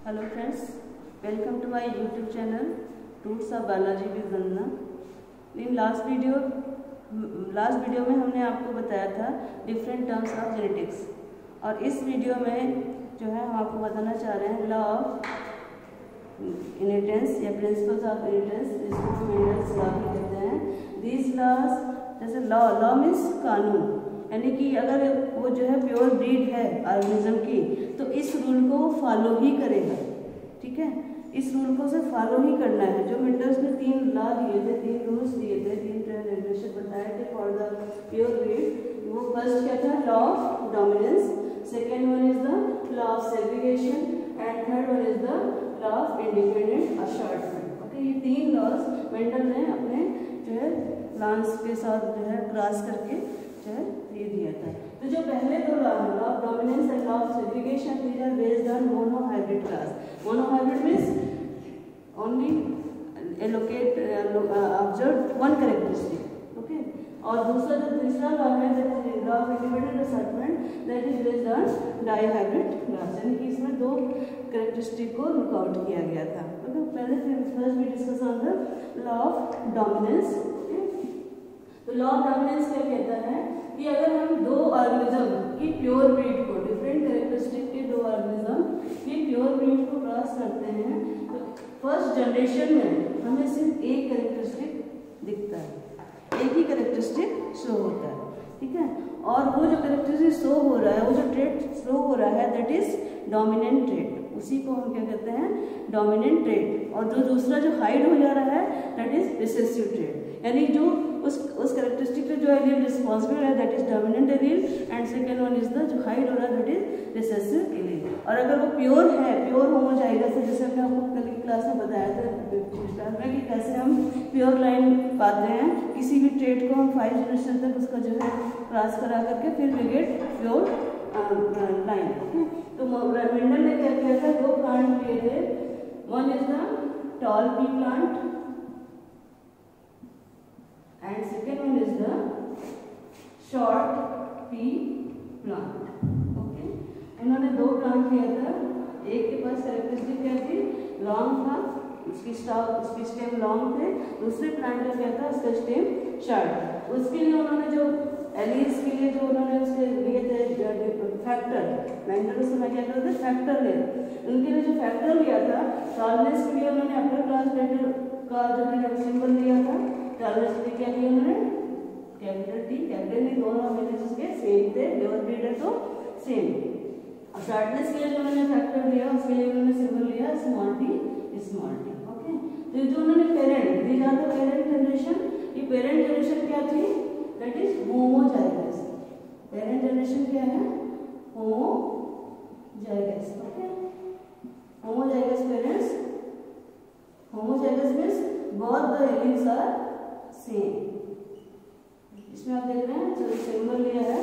Hello friends, welcome to my YouTube channel roots of biology with Vandana. इन last video में हमने आपको बताया था डिफरेंट टर्म्स ऑफ जेनेटिक्स, और इस वीडियो में जो है हम आपको बताना चाह रहे हैं लॉ ऑफ इनहेरिटेंस या प्रिंसिपल्स ऑफ इनहेरिटेंस, जिसको हम मेंडल्स लॉ भी कहते हैं। दीज लॉज, जैसे लॉ मीन्स कानून, यानी कि अगर वो जो है प्योर ब्रीड है ऑर्गेनिज्म की तो इस रूल को वो फॉलो ही करेगा। ठीक है, इस रूल को उसे फॉलो ही करना है। जो मेंडल्स ने 3 लॉ दिए थे, 3 रूल्स दिए थे, 3 रेगुलेशन बताए थे फॉर द प्योर ब्रीड। वो फर्स्ट क्या था? Law of dominance, second one is the law of segregation and third one is the law of independent assortment. Okay, ये 3 लॉज मेंडल ने अपने जो है प्लांट्स के साथ जो है क्रॉस करके जो है ये दिया था। तो जो पहले 2 लॉ है, law of dominance and law of segregation, these are based on monohybrid class. Monohybrid means only allocate observe one characteristic. Okay, और दूसरा जो तीसरा लॉ है that is law of independent assortment, that is based on dihybrid class, यानी कि इसमें 2 characteristic को lookout किया गया था। ओके, पहले first we discuss on the law of dominance. तो लॉ ऑफ डोमिनेंस क्या कहता है कि अगर हम 2 ऑर्गेनिज्म की प्योर ब्रीड को, डिफरेंट कैरेक्टरिस्टिक के 2 ऑर्गेनिज्म की प्योर ब्रीड को क्रॉस करते हैं तो फर्स्ट जनरेशन में हमें सिर्फ एक कैरेक्टरिस्टिक दिखता है, एक ही कैरेक्टरिस्टिक शो होता है। ठीक है, और वो जो कैरेक्टरिस्टिक शो हो रहा है, वो जो ट्रेट शो हो रहा है, दैट इज डोमिनेंट ट्रेट। उसी को हम क्या कहते हैं? Dominant trait. और जो दूसरा जो हाइड हो जा रहा है, दैट इज रिसेसिव ट्रेट, यानी जो उस कैरेक्टरिस्टिक पे जो एलील रिस्पॉन्सिबल है, that is dominant allele, and second one is the जो हाइड हो रहा है, दैट इज रिसेसिव एलील। और अगर वो प्योर है, प्योर होमोजाइगस है, जैसे हमने आपको कल की क्लास में बताया था कि कैसे हम प्योर लाइन पाते हैं, किसी भी ट्रेट को हम 5 जनरेशन तक उसका जो है क्रॉस करा करके फिर वी गेट प्योर लाइन। तो मेंडल ने क्या किया था? 2 प्लांट लिए थे, one is the tall P plant and second one is the short pea plant. Okay, इन्होंने 2 प्लांट लिया था, एक के पास कैरेक्टरिस्टिक क्या थी? लॉन्ग था, उसकी स्टेम लॉन्ग थे। दूसरे प्लांट का क्या था? उसका स्टेम शॉर्ट। उसके लिए उन्होंने जो एलील्स के लिए जो उन्होंने उसके लिए थे फैक्टर, मेंडल उस समय क्या करते थे? फैक्टर ले, उनके लिए जो फैक्टर लिया था, टॉलनेस के लिए उन्होंने अपर क्लास लेटर का जो है सिंबल लिया था। टॉलरेंस के क्या लिया उन्होंने? कैपिटल टी, कैपिटल टी, दोनों हमें उसके सेम थे, प्योर ब्रीड है तो सेम। और शॉर्टनेस के लिए जो उन्होंने फैक्टर लिया, उसके लिए उन्होंने सिंबल लिया small T, small T. Okay, तो जो उन्होंने पेरेंट दी जाता पेरेंट जनरेशन, ये पेरेंट जनरेशन क्या थी? That is homozygous. Parent generation क्या है? Homozygous. Okay, homozygous parents, homozygous means both the alleles are same. इसमें आप देख रहे हैं जो सिंबल लिया है,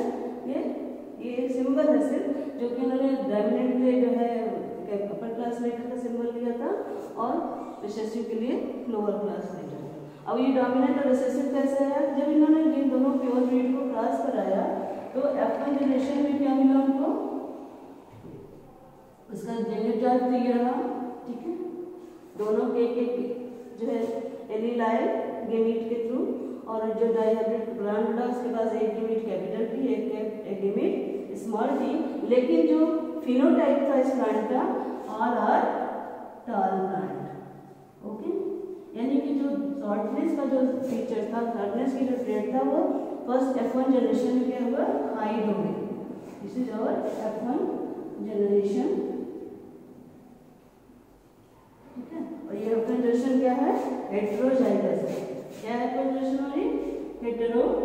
ये सिंबल है सिर्फ, जो कि उन्होंने डोमिनेंट के जो है अपर क्लास लेटर का सिंबल लिया था और रिसेसिव के लिए लोअर क्लास लेटर। अब ये डोमिनेंट और रिसेसिव कैसे है? जब इन्होंने इन दोनों प्योर ब्रीड को क्रॉस कराया तो F1 जनरेशन में क्या मिला उनको? उसका जेनोटाइप तो ये रहा। ठीक है, दोनों के जो है एलील आए गेमीट के थ्रू, और जो डाइहाइब्रिड प्लांट था उसके पास एक गेमीट कैपिटल टी, एक गेमीट स्मॉल टी, लेकिन जो फिनोटाइप था इस प्लांट का, all are tall plant. Okay, यानी कि जो शॉर्टनेस का जो फीचर था, शॉर्टनेस की जो ट्रेट था, वो फर्स्ट F1 जनरेशन में क्या हुआ? हाइड हो गई। This is our F1 generation. और ये जनरेशन क्या है? हेटेरोजाइगस है। क्या है जनरेशन हमारी? हेटेरोजाइगस,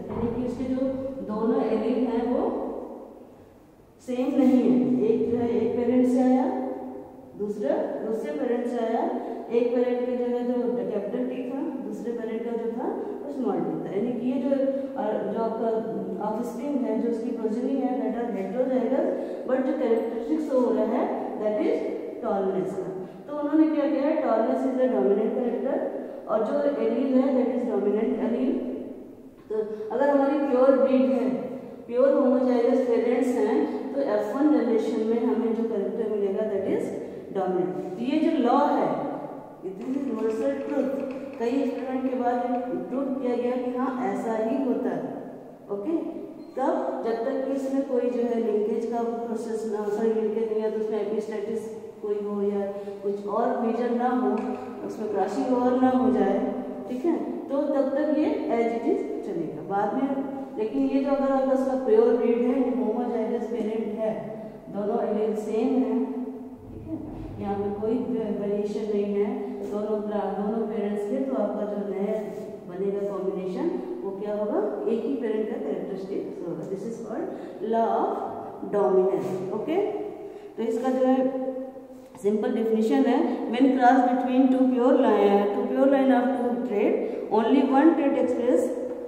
यानी कि इसके जो दोनों एलील हैं वो सेम नहीं है। एक जो है एक पेरेंट से आया, दूसरे पेरेंट से आया। एक पेरेंट के जो है जो कैपिटल टी था, दूसरे पेरेंट का जो था वो स्मॉल टी था। यानी कि ये जो आपका ऑफस्प्रिंग है, जो उसकी प्रोजेनी है, दैट आर हेटेरोजाइगस, बट जो कैरेक्टरिस्टिक्स हो रहा है दैट इज टॉलनेस का। तो उन्होंने क्या किया है? Tallness is the dominant character, और जो एलील है दैट इज डोमिनेंट एलील। तो अगर हमारी प्योर ब्रीड है, प्योर होमोजाइगस पेरेंट्स हैं, तो F1 जनरेशन में हमें जो कैरेक्टर डोमिनेंट। ये जो लॉ है, इट इज यूनिवर्सल ट्रूथ। कई एक्सपेरिमेंट के बाद प्रूव किया गया कि हाँ ऐसा ही होता है। ओके, तब जब तक कि इसमें कोई जो है लिंकेज का प्रोसेस ना, सॉरी लिंकेज नहीं है तो उसमें एपिस्टेटिस कोई हो या कुछ और मेजर ना हो, उसमें क्रॉसिंग ओवर ना हो जाए, ठीक है, तो तब तक ये एज इट इज चलेगा। बाद में लेकिन ये जो अगर आपका उसका प्योर ब्रीड है, ये होमोजाइगस पेरेंट है, दोनों एलील सेम है, ठीक है, यहाँ पे कोई वेरिएशन नहीं है, दोनों पेरेंट्स के, तो आपका जो नया बनेगा कॉम्बिनेशन वो क्या होगा, एक ही पेरेंट का कैरेक्टरिस्टिक होगा। This is called law of dominance. Okay, तो इसका जो है सिंपल डेफिनेशन है, when cross between two pure line of two trade, only one trade express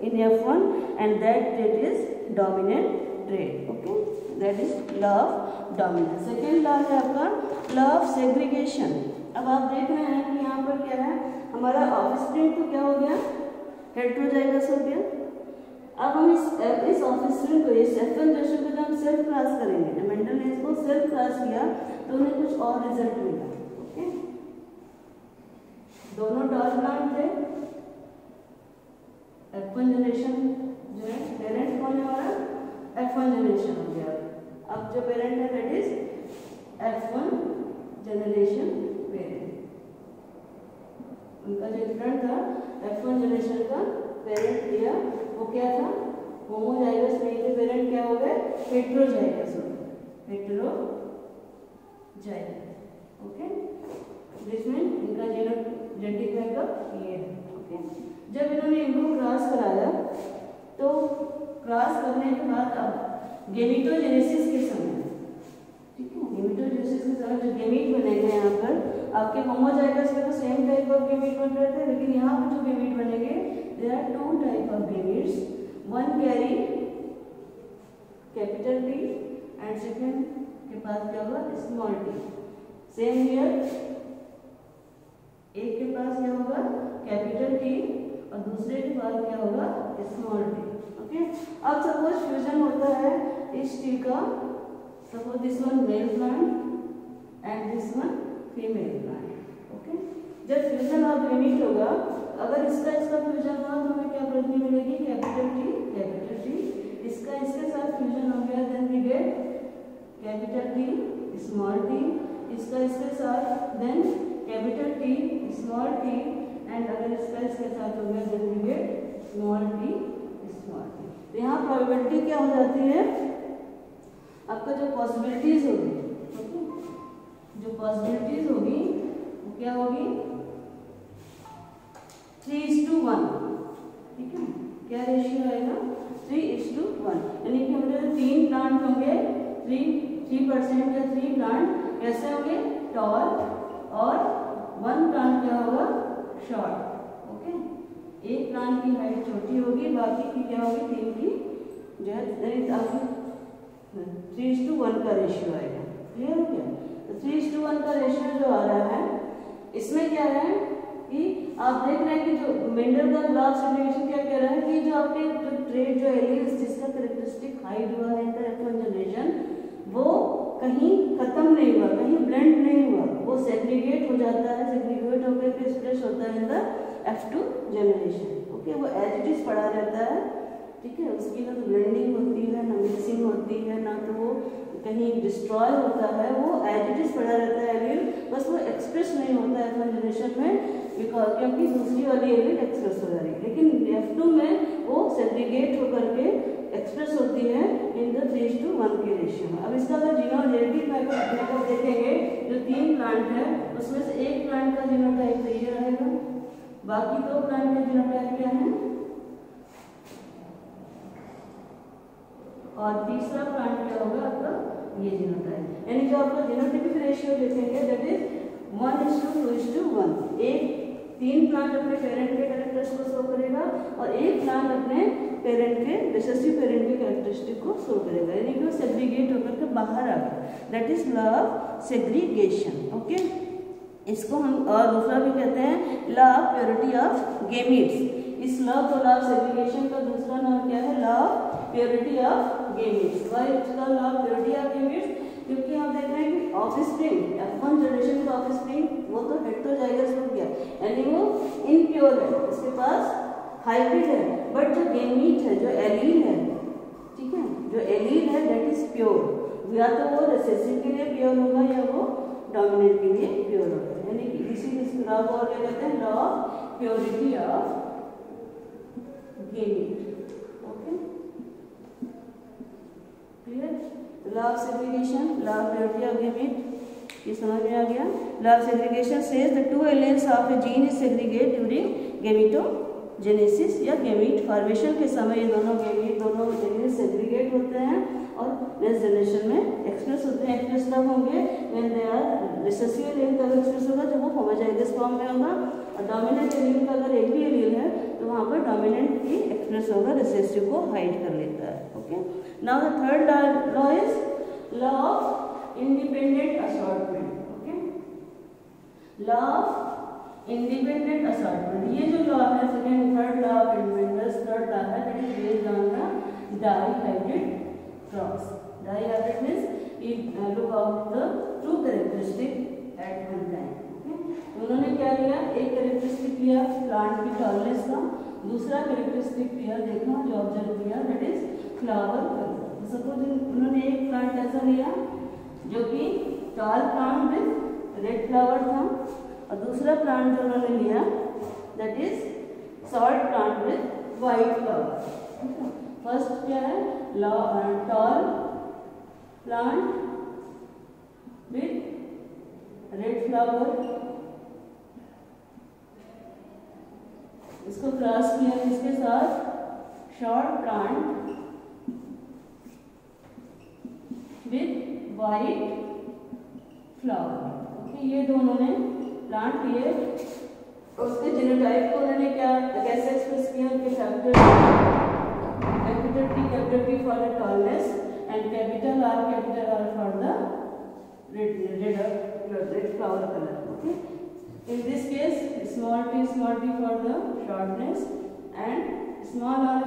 in F1 and that trait is dominant trait. Okay, that is law of dominance. Second law है आपका law of segregation. अब आप देख रहे हैं कि यहाँ पर क्या है, हमारा ऑफस्प्रिंग तो क्या हो गया, हेटेरोजाइगस हो गया। अब हम इस ऑफस्प्रिंग को, इस F1 जनरेशन को जब हम सेल्फ क्रॉस करेंगे, मेंडल ने इसको सेल्फ क्रॉस किया तो उन्हें कुछ और रिजल्ट मिला। ओके, दोनों टॉल प्लांट थे, F1 जनरेशन जो है पेरेंट कौन है हमारा, F1 जनरेशन हो गया। अब जो पेरेंट है that is F1 generation parent. उनका जो डिफरेंट था F1 जनरेशन का पेरेंट दिया वो क्या था, होमोजाइगस नहीं थे पेरेंट, क्या हो गए, हेटेरोजाइगस हो गए, हेटेरोजाइगस। ओके, जिसमें इनका जेनेटिक मेकअप ये है। ओके, जब इन्होंने इनको क्रॉस कराया तो क्रॉस करने के बाद अब गेमिटोजेनेसिस के समय, ठीक है, गेमिटोजेनेसिस के समय जो गेमीट बनेंगे यहाँ पर आपके होमोजाइगस में तो सेम टाइप ऑफ गेमीट बन रहे थे, लेकिन यहाँ पर जो गेमीट बनेंगे there are two type of gametes, one carry capital T and second के पास क्या होगा, स्मॉल टी। सेम हियर, एक के पास क्या होगा, कैपिटल टी और दूसरे के बाद क्या होगा, स्मॉल टी। ओके, अब सपोज फ्यूजन होता है इस टी का, suppose this one male plant and this one female plant. Okay, जब फ्यूजन ऑफ यूनिट होगा, अगर इसका फ्यूजन हुआ तो हमें क्या प्रति मिलेगी, कैपिटल टी, इसका इसके साथ फ्यूजन हो गया then we get capital T small T, इसका इसके साथ then capital T small T, and अगर इसका इसके साथ हो गया then we get small T small T. तो यहाँ प्रोबेबिलिटी क्या हो जाती है, आपका जो पॉसिबिलिटीज होगी, जो पॉसिबिलिटीज होगी वो क्या होगी, 3:1, ठीक है, क्या रेशियो आएगा, 3:1, यानी कि हमारे 3 प्लांट होंगे, 3% या 3 प्लांट कैसे होंगे, टॉल, और 1 प्लांट क्या होगा, शॉर्ट। ओके, एक प्लांट की हाइट छोटी होगी, बाकी की क्या होगी, 3 की जो है 3:1 का रेशियो आएगा। क्लियर हो गया, तो 3:1 का रेशियो जो आ रहा है इसमें क्या है कि आप देख रहे हैं कि जो मेंडल का लॉ ऑफ सेग्रीगेशन क्या कह रहा है कि जो आपके जो ट्रेट जो एलील्स जिसका कैरेक्टरिस्टिक हाइड हुआ है इन द F1 जनरेशन, वो कहीं खत्म नहीं हुआ, कहीं ब्लेंड नहीं हुआ, वो सेग्रीगेट हो जाता है, सेग्रीगेट होकर के एक्सप्रेस होता है in the F2 generation. Okay, वो एज इट इज पड़ा रहता है, ठीक है, उसकी ना तो ब्लेंडिंग होती है, ना मिक्सिंग होती है, ना तो वो कहीं डिस्ट्रॉय होता है, वो एज इट इज पड़ा रहता है एलील, बस वो एक्सप्रेस नहीं होता है F1 जनरेशन में क्योंकि दूसरी वाली एलील एक्सप्रेस हो जा रही है, लेकिन F2 में वो सेग्रीगेट होकर के एक्सप्रेस होती है इन द 3:1 के रेशियो में। अब इसका अगर जीनोटाइप मेकअप देखेंगे, जो 3 प्लांट है उसमें से एक प्लांट का जीनोटाइप तो ये रहेगा, बाकी 2 प्लांट के जीनोटाइप क्या है, और तीसरा प्लांट क्या होगा आपका, ये जीनोटाइप, यानी जो आपका जीनोटाइपिक रेशियो देखेंगे दैट इज 1:2:1। एक 3 प्लांट अपने पेरेंट के कैरेक्टर्स को शो करेगा और एक प्लांट अपने पेरेंट के रिसेसिव पेरेंट के कैरेक्टरिस्टिक को शो करेगा, यानी कि वो सेग्रीगेट होकर के बाहर आ गया, that is law of segregation. Okay, इसको हम और दूसरा भी कहते हैं law of purity of gametes. इस लॉ को लॉ ऑफ सेग्रीगेशन का दूसरा नाम क्या है, law of purity of gametes. Why it's called law of purity of gametes, क्योंकि हम देख रहे हैं कि ऑफस्प्रिंग, F1 जनरेशन का ऑफस्प्रिंग वो तो हेटेरोजाइगस हो गया, यानी वो इम्प्योर है, उसके पास हाइब्रिड है, बट जो गेमीट है, जो एलील है, ठीक है, जो एलील है दैट इज प्योर, या तो वो रिसेसिव के लिए प्योर होगा या वो डोमिनेंट के लिए प्योर होगा, यानी कि इसी लॉ को और क्या कहते हैं, law of purity of gamete. Okay, clear? Law of segregation, law of purity of gamete, ये समझ में आ गया। Law of segregation says the two alleles of a gene is segregate during gametogenesis, या गेमीट फॉर्मेशन के समय ये दोनों गेमीट, दोनों एलियंस सेग्रीगेट होते हैं और नेक्स्ट जनरेशन में एक्सप्रेस होते हैं। एक्सप्रेस कब होंगे, when they are recessive allele तब एक्सप्रेस होगा जब वो होमोजाइगस फॉर्म में होगा, और डोमिनेंट एलील का अगर एक भी एलील है तो वहाँ पर डोमिनेंट ही एक्सप्रेस होगा, रिसेसिव को हाइड कर लेता है। Okay, now the third law is law of independent assortment. Okay, law of independent assortment, ये जो लॉ है second third law of independence, third law है that is based on the dihybrid cross. Dihybrid means it look out the two characteristic at one time. उन्होंने क्या लिया, एक characteristic लिया plant की टॉलनेस का, दूसरा कैरेक्टरिस्टिक लिया, देखा जो ऑब्जर्व किया that is flower colour. Suppose उन्होंने एक प्लांट ऐसा लिया जो कि tall plant with red flower था, और दूसरा प्लांट जो उन्होंने लिया that is short plant with white flower. First क्या है, tall plant with red flower, इसको क्रॉस किया इसके साथ short plant with white flower. Okay, ये दोनों ने प्लांट लिए, उसके जीनोटाइप को उन्होंने क्या कैसे एक्सप्रेस किया, उनके capital T for the tallness and capital R for the red flower colour. Okay, in this case small t for the shortness and small r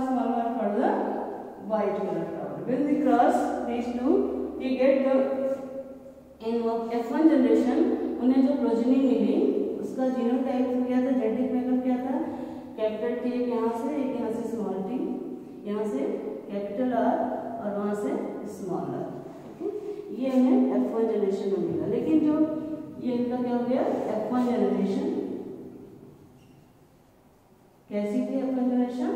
for the white color flower. When we cross these two we get the in F1 generation उन्हें जो progeny मिली उसका genotype क्या था, genetic makeup क्या था, capital T एक यहाँ से स्मॉल t, यहाँ से कैपिटल R और वहाँ से स्मॉल r। ओके, ये हमें F1 जनरेशन में मिला। लेकिन जो ये इनका क्या हो गया, F1 जनरेशन कैसी थी, F1 generation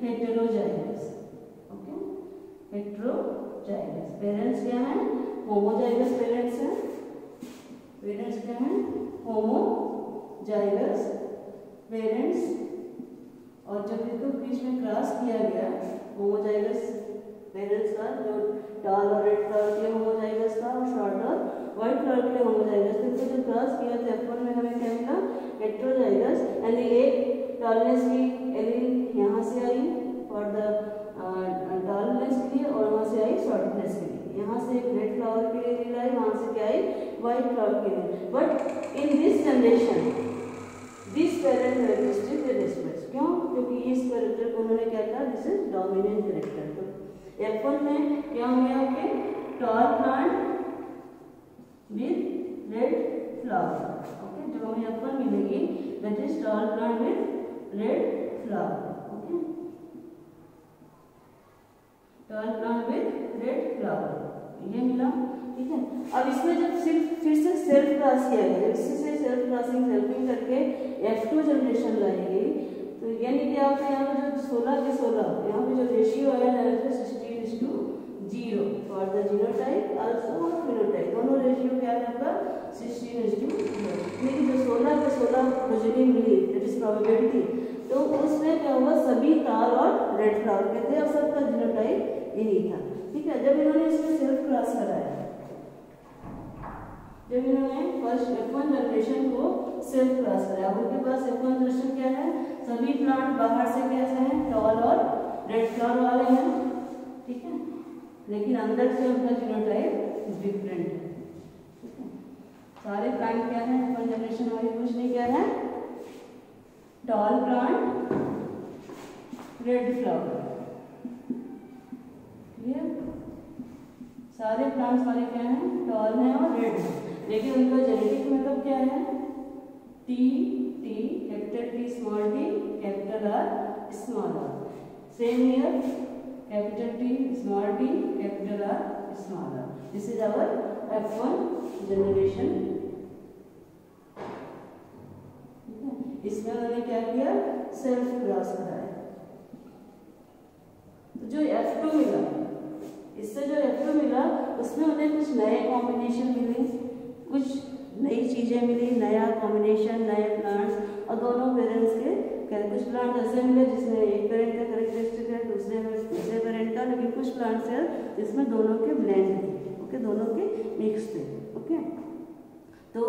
heterozygous. Okay, heterozygous, parents क्या हैं, होमोजाइगस पेरेंट्स हैं, पेरेंट्स क्या हैं, होमोजाइगस पेरेंट्स, और जब इनको बीच में क्रॉस किया गया होमोजाइगस पेरेंट्स का, जो टॉल और रेड फ्लावर के लिए होमोजाइगस था और शॉर्ट और व्हाइट फ्लावर के लिए होमोजाइगस थे, तो जो क्रॉस किया था F1 में हमें क्या मिला, हेटेरोजाइगस, यानी एक टॉलनेस की एलील यहाँ से आई फॉर द टॉलनेस के लिए और वहाँ से आई शॉर्टनेस के लिए, यहाँ से एक रेड फ्लावर के लिए एलील आई, वहाँ से क्या आई, व्हाइट फ्लावर के लिए। But in this generation this parent characteristic they displace, क्यों, क्योंकि इस कैरेक्टर को उन्होंने क्या कहा, दिस इज डोमिनेंट कैरेक्टर। तो F1 में क्या हो गया, okay, tall plant with red flower. Okay, जो हमें F1 मिलेगी that is tall plant with red flower. Okay, tall plant with red flower ये मिला, ठीक है। अब इसमें जब फिर से सेल्फ क्रॉस किया गया, इसी से सेल्फ क्रॉसिंग सेल्फिंग करके F2 जनरेशन लाई गई, तो यानी क्या होता है, यहाँ पे जो 16 के 16 यहाँ पे जो रेशियो आया है 16:0 फॉर द जीनोटाइप आल्सो और फिनोटाइप, दोनों रेशियो क्या है आपका 16:0। लेकिन जो 16 के 16 प्रोजेनी मिली दैट इज प्रोबेबिलिटी, तो उसमें क्या हुआ, सभी टॉल और रेड फ्लावर के थे और सबका जीनोटाइप यही था, ठीक है। जब इन्होंने इसमें सेल्फ क्रॉस कराया, जब इन्होंने फर्स्ट F1 जनरेशन को सेल्फ क्रॉस कराया, उनके पास F1 जनरेशन क्या है, सभी प्लांट बाहर से कैसे हैं, टॉल और रेड फ्लावर वाले हैं, ठीक है, लेकिन अंदर से उनका जीनोटाइप डिफरेंट है, ठीक है। सारे प्लांट क्या है F1 जनरेशन वाली कुछ नहीं, क्या है, tall plant red flower, clear, सारे प्लांट्स वाले क्या हैं, टॉल हैं और रेड हैं। लेकिन उनका जेनेटिक मेकअप क्या है? T T capital T small T capital R small R. Same here capital T small T capital R small R. This is our F1 generation. इसमें उन्होंने क्या किया? सेल्फ क्रॉस कराया। तो जो F2 मिला, इससे जो F2 मिला उसमें उन्हें कुछ नए कॉम्बिनेशन मिले, कुछ नई चीजें मिली, नया कॉम्बिनेशन, नए प्लांट्स। और दोनों पेरेंट्स के कुछ प्लांट ऐसे मिले जिसमें एक पेरेंट का कैरेक्टरिस्टिक है, दूसरे पेरेंट का, लेकिन कुछ प्लांट्स है जिसमें दोनों के ब्लेंड थे। ओके, दोनों के मिक्स थे। ओके, तो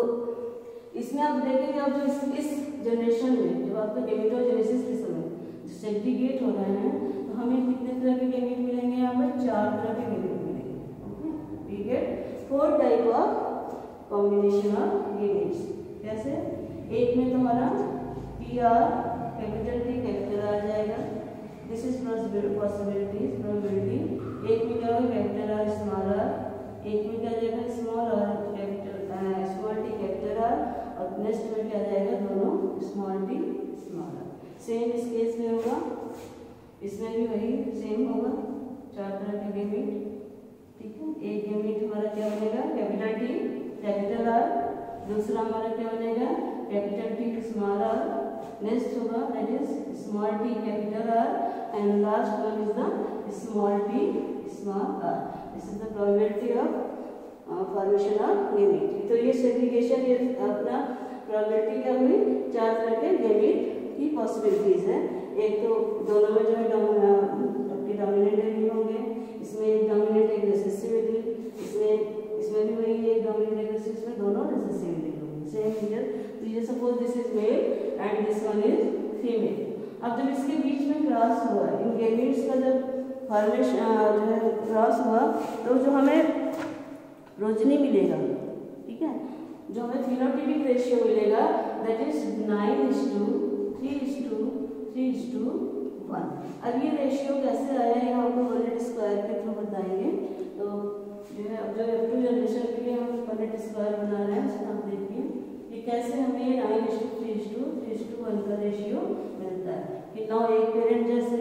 इसमें आप देखेंगे अब जो इस जनरेशन में जब आपका गेमेटोजेनेसिस के समय सेग्रीगेट हो रहे हैं तो हमें कितने तरह के गेमेट मिलेंगे? यहाँ पर 4 तरह के गेमेट मिलेंगे। Okay, we get 4 type of combination of gametes. कैसे? एक में तुम्हारा PR capital T capital R जाएगा, दिस इज पॉसिबिलिटीज प्रोबेबिलिटी। एक में क्या होगा? Capital R small r। एक में क्या जाएगा? Small r capital small t capital R। और नेक्स्ट में क्या जाएगा? दोनों small t small r। Same इस केस में होगा, इसमें भी वही सेम होगा, 4 तरह के गेमेट। ठीक है, एक गेमेट हमारा क्या बनेगा? Capital T capital R। दूसरा हमारा क्या बनेगा? Capital T small r। Next होगा that is small t capital R and last one is the small t small r। This is the probability of formation of gamete. तो ये segregation, ये अपना probability क्या हुई? 4 तरह के गेमेट की पॉसिबिलिटीज है। एक तो दोनों में जो है डोमिनेंट नहीं होंगे, इसमें एक डोमिनेंट एक रिसेसिव होगी, इसमें भी वही एक डोमिनेंट एक रिसेसिव, इसमें दोनों रिसेसिव होंगे। सेम हियर, तो ये suppose this is male and this one is female. अब जब इसके बीच में क्रॉस हुआ, इन गेमेट्स का जब फॉर्मेशन जो है क्रॉस हुआ, तो जो हमें प्रोजनी मिलेगा, ठीक है, जो हमें फिनोटाइपिक रेशियो मिलेगा दैट इज 9:3:3:1। अब ये रेशियो कैसे आया है आपको पनेट स्क्वायर के थ्रू बताएंगे। तो जो है अब जो F2 जनरेशन के लिए हम पनेट स्क्वायर बना रहे हैं, उसको आप देखिए कि कैसे हमें 9:3:3:1 का रेशियो मिलता है। कि 9 एक पेरेंट जैसे,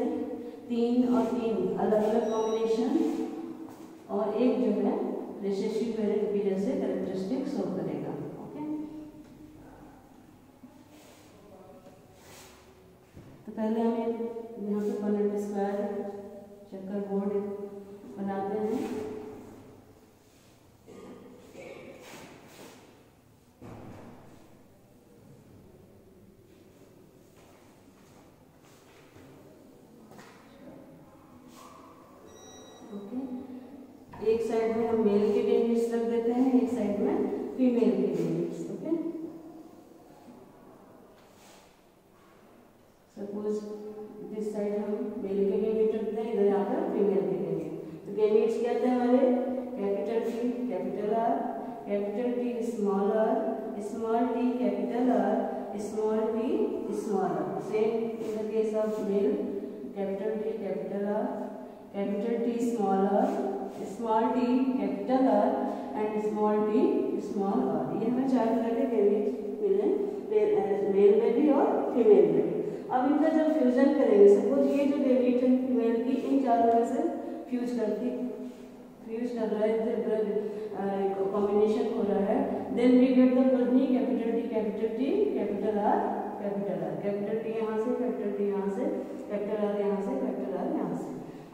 3 और 3 अलग अलग कॉम्बिनेशन, और एक जो है रिसेसिव पेरेंट की जैसे कैरेक्टरिस्टिक शो करेगा। ओके, तो पहले हमें यहाँ पे पनेट स्क्वायर चक्कर बोर्ड बनाते हैं। एक साइड में हम मेल के गेमेट्स रख देते हैं, एक साइड में फीमेल के gametes. Okay, suppose this side हम मेल के गेमेट रखते हैं, इधर यहाँ पर फीमेल के गेमेट। तो गेमेट्स क्या थे हमारे? Capital T capital R, capital T small r, small t capital R, small t small r। Same in the case of male, capital T capital R, capital T small r, small t capital R and small t small r। ये हमें 4 तरह के gamete मिले, mail में भी और female में भी। अब इनका जब फ्यूजन करेंगे, सपोज ये जो गेमेट है फीमेल की, इन 4 में से फ्यूज कर रहा है, कॉम्बिनेशन हो रहा है, then we get the progeny capital T capital R capital R। Capital T यहाँ से, कैपिटल T यहाँ से, कैपिटल R यहाँ से, कैपिटल R यहाँ से।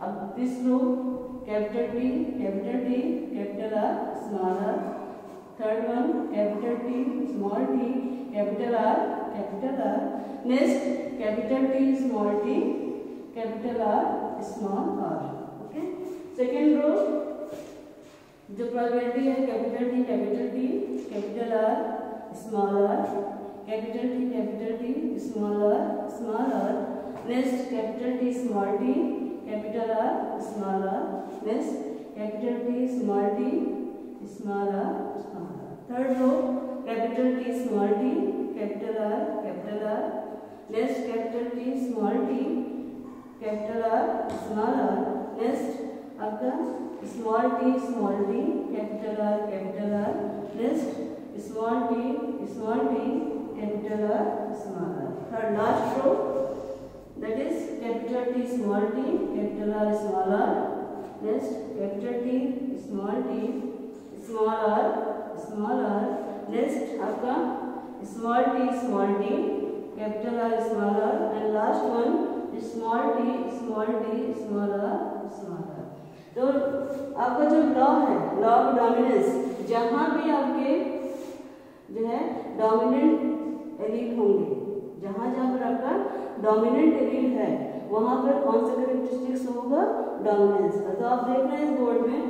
अब this row capital T capital R small r। Third one capital T small t capital R capital R। Next capital T small t capital R small r। Okay, second row जो probability है capital T capital R small r, capital T small r। Next capital T small t capital R small r। Next capital T small t small r small r। Third row capital T small t capital R। Next capital T small t capital R small r। Next आपका small t capital R। Next small t, capital R, small r. Third last row, that is capital T, small t, capital R, small r. Next capital T, small r. Next आपका small t, capital R, small r. And last one small t, small r. तो आपका जो law है, law of dominance, जहाँ भी आपके जो है डोमिनेंट एलील होंगे, जहाँ पर आपका डोमिनेंट एलील है वहाँ पर कौन सा कैरेक्टरिस्टिक्स होगा, डोमिनेंस का। तो आप देख रहे हैं इस बोर्ड में,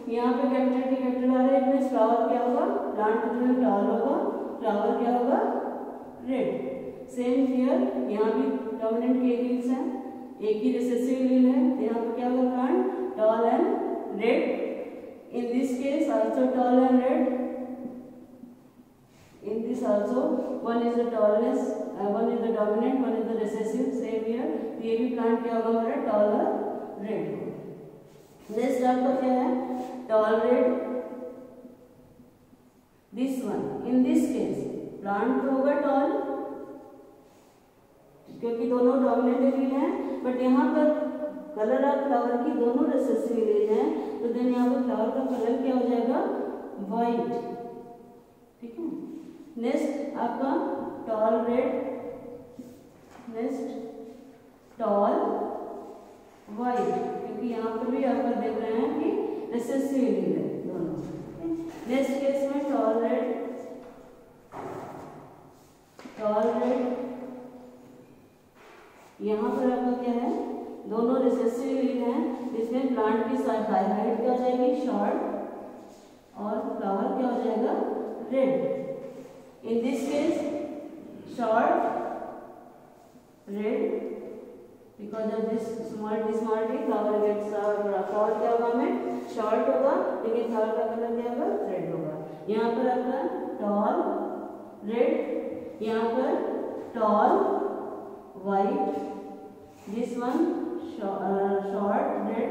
यहाँ पे कैपिटल टी कैपिटल आर है, इसमें फ्लावर क्या होगा, प्लांट जो है टॉल होगा, फ्लावर क्या होगा, रेड। सेम हियर, यहाँ भी डोमिनेंट के एलील्स हैं, एक ही रिसेसिव एलील है, तो यहाँ पर क्या होगा, plant tall and red. In this case also tall and red. In this also one is the tallness, one is the dominant, one is the recessive. Same here, ये भी plant क्या होगा हमारा, tall और red. Next आपका क्या है, tall red. This one, in this case plant होगा tall, क्योंकि दोनों dominant एलील हैं, बट यहाँ पर कलर ऑफ फ्लावर की दोनों रिसेसिव एलील हैं, तो देन यहाँ पर फ्लावर का कलर क्या हो जाएगा, वाइट। ठीक है। नेक्स्ट आपका tall red, next tall white, क्योंकि यहाँ पर भी आपका देख रहे हैं कि रिसेसिव एलील है दोनों। नेक्स्ट केस में टॉल रेड, यहाँ पर आपका क्या है, दोनों रिसेसिव एलील हैं, जिसमें प्लांट की हाइट क्या हो जाएगी, शॉर्ट, और फ्लावर क्या हो जाएगा, red. In this case short red, because of this small T flower gets, flower क्या होगा हमें, शॉर्ट होगा, लेकिन फ्लावर का कलर क्या होगा, रेड होगा। यहाँ पर आपका टॉल रेड, यहाँ पर tall white, this one short red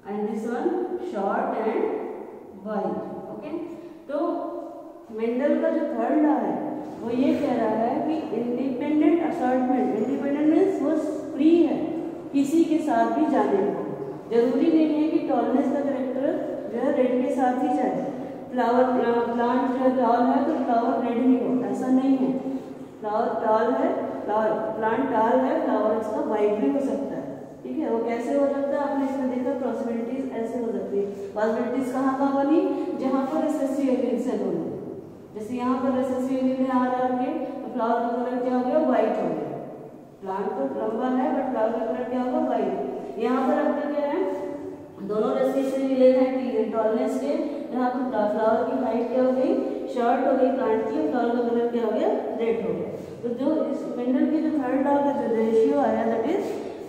and this one short and white. Okay, तो मेंडल का जो थर्ड लॉ है वो ये कह रहा है कि इंडिपेंडेंट असॉर्टमेंट, इंडिपेंडेंट मीन्स वो फ्री है किसी के साथ भी जाने को। जरूरी नहीं है कि टॉलनेस का करेक्टर जो है रेड के साथ ही जाए। फ्लावर प्लांट जो है टॉल है तो फ्लावर रेड ही हो, ऐसा नहीं है। फ्लावर टॉल है, प्लांट टॉल है, फ्लावर इसका वाइट भी हो सकता है। ठीक है, वो कैसे हो सकता है, आपने इसमें देखा पॉसिबिलिटीज ऐसे हो सकती है। पॉसिबिलिटीज कहाँ बनी, जहाँ पर रिसेसिव एलील्स है दोनों। जैसे यहाँ पर रिसेसिव एलील है आर के, तो फ्लावर का कलर क्या हो गया, व्हाइट हो गया। प्लांट तो लंबा है बट फ्लावर का कलर क्या होगा, व्हाइट। यहाँ पर आपका क्या है, दोनों रिसेसिव एलील है टॉलनेस के, जहाँ पर फ्लावर की हाइट क्या हो गई, शॉर्ट हो गई प्लांट की, फ्लावर का कलर क्या हो गया, रेड हो गया। तो जो इस मेंडल की जो थर्ड लॉ का जो रेशियो आया, दैट इज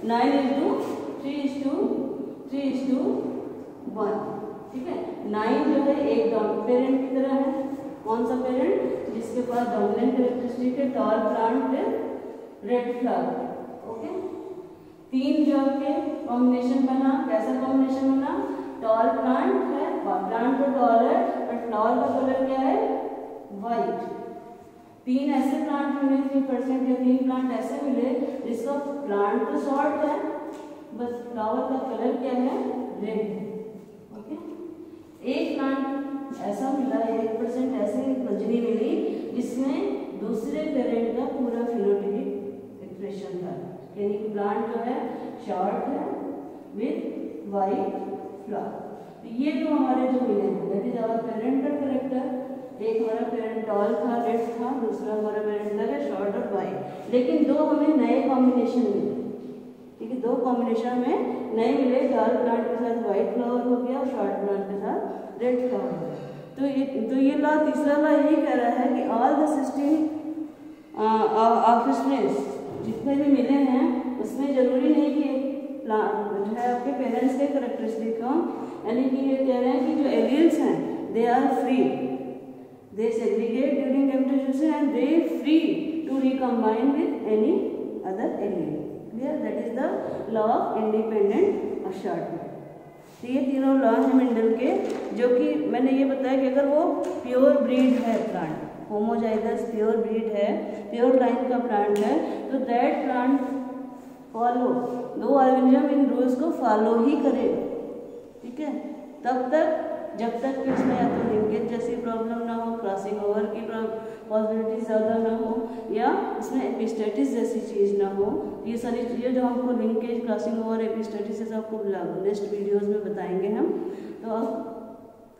9:3:1। ठीक है, 9 जो है एक पेरेंट की तरह है। कौन सा पेरेंट, जिसके पास डोमिनेंट कैरेक्टरिस्टिक है, tall plant, red flower. Okay, 3 जो आपके कॉम्बिनेशन बना, कैसा कॉम्बिनेशन बना, टॉल प्लांट है, प्लांट तो टॉल है बट फ्लावर का कलर क्या है, व्हाइट। 3 ऐसे प्लांट मिले, 3% या 3 प्लांट ऐसे मिले जिसका प्लांट तो शॉर्ट है बस फ्लावर का कलर क्या है, रेड है। ओके, एक प्लांट ऐसा मिला, 1% ऐसी प्रजनी मिली जिसमें दूसरे पेरेंट का पूरा फिनोटाइपिक एक्सप्रेशन था, यानी कि प्लांट जो है शॉर्ट है विथ वाइट फ्लावर। तो ये तो हमारे जो मिले हैं, that is our parental character. एक हमारा पेरेंट टॉल था, रेड था, दूसरा हमारा पेरेंट लगा शॉर्ट और वाइट। लेकिन 2 हमें नए कॉम्बिनेशन मिले। ठीक है, 2 कॉम्बिनेशन में नए मिले, टॉल प्लांट के साथ वाइट फ्लावर हो गया और शॉर्ट प्लांट के साथ रेड फ्लावर हो गया। तो ये लॉ, तीसरा लॉ यही कह रहा है कि ऑल द 16 ऑफिसनेस जितने भी मिले हैं उसमें जरूरी नहीं कि जो है आपके पेरेंट्स के करेक्टरिस्टिक हो, यानी कि ये कह रहे हैं कि जो एलील्स हैं they are free, they segregate during gamentogenesis and they free to recombine with any other allele. Clear? That is the law of independent assortment. तो ये तीनों लॉ हैं मेंडल के, जो कि मैंने ये बताया कि अगर वो प्योर ब्रीड है प्लांट, होमोजाइगस प्योर ब्रीड है, प्योर लाइन का प्लांट है, तो दैट प्लांट फॉलो दो ऑर्गेनिज्म इन रूल्स को फॉलो ही करेगा, ठीक है। तब तक जब तक कि उसमें या तो लिंकेज जैसी प्रॉब्लम ना हो, क्रॉसिंग ओवर की पॉसिबिलिटी ज़्यादा ना हो, या उसमें एपिस्टेटिस जैसी चीज़ ना हो। ये सारी चीज़ें जो हमको लिंकेज, क्रॉसिंग ओवर, एपिस्टेटिस आपको नेक्स्ट वीडियोस में बताएंगे हम। तो अब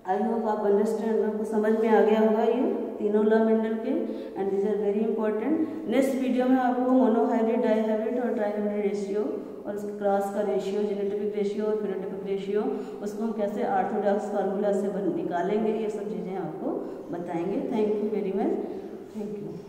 आई होप आप अंडरस्टैंड, आपको समझ में आ गया होगा ये तीनों लॉ मेंडल के, and this are very important. Next video में आपको मोनोहाइब्रिड, डाईहाइब्रिड और ट्राईहाइब्रिड रेशियो और उसके क्रॉस का रेशियो, जेनेटिक रेशियो और फिनोटाइपिक रेशियो, उसको हम कैसे ऑर्थोडॉक्स फार्मूला से निकालेंगे, ये सब चीज़ें आपको बताएंगे। Thank you very much, thank you.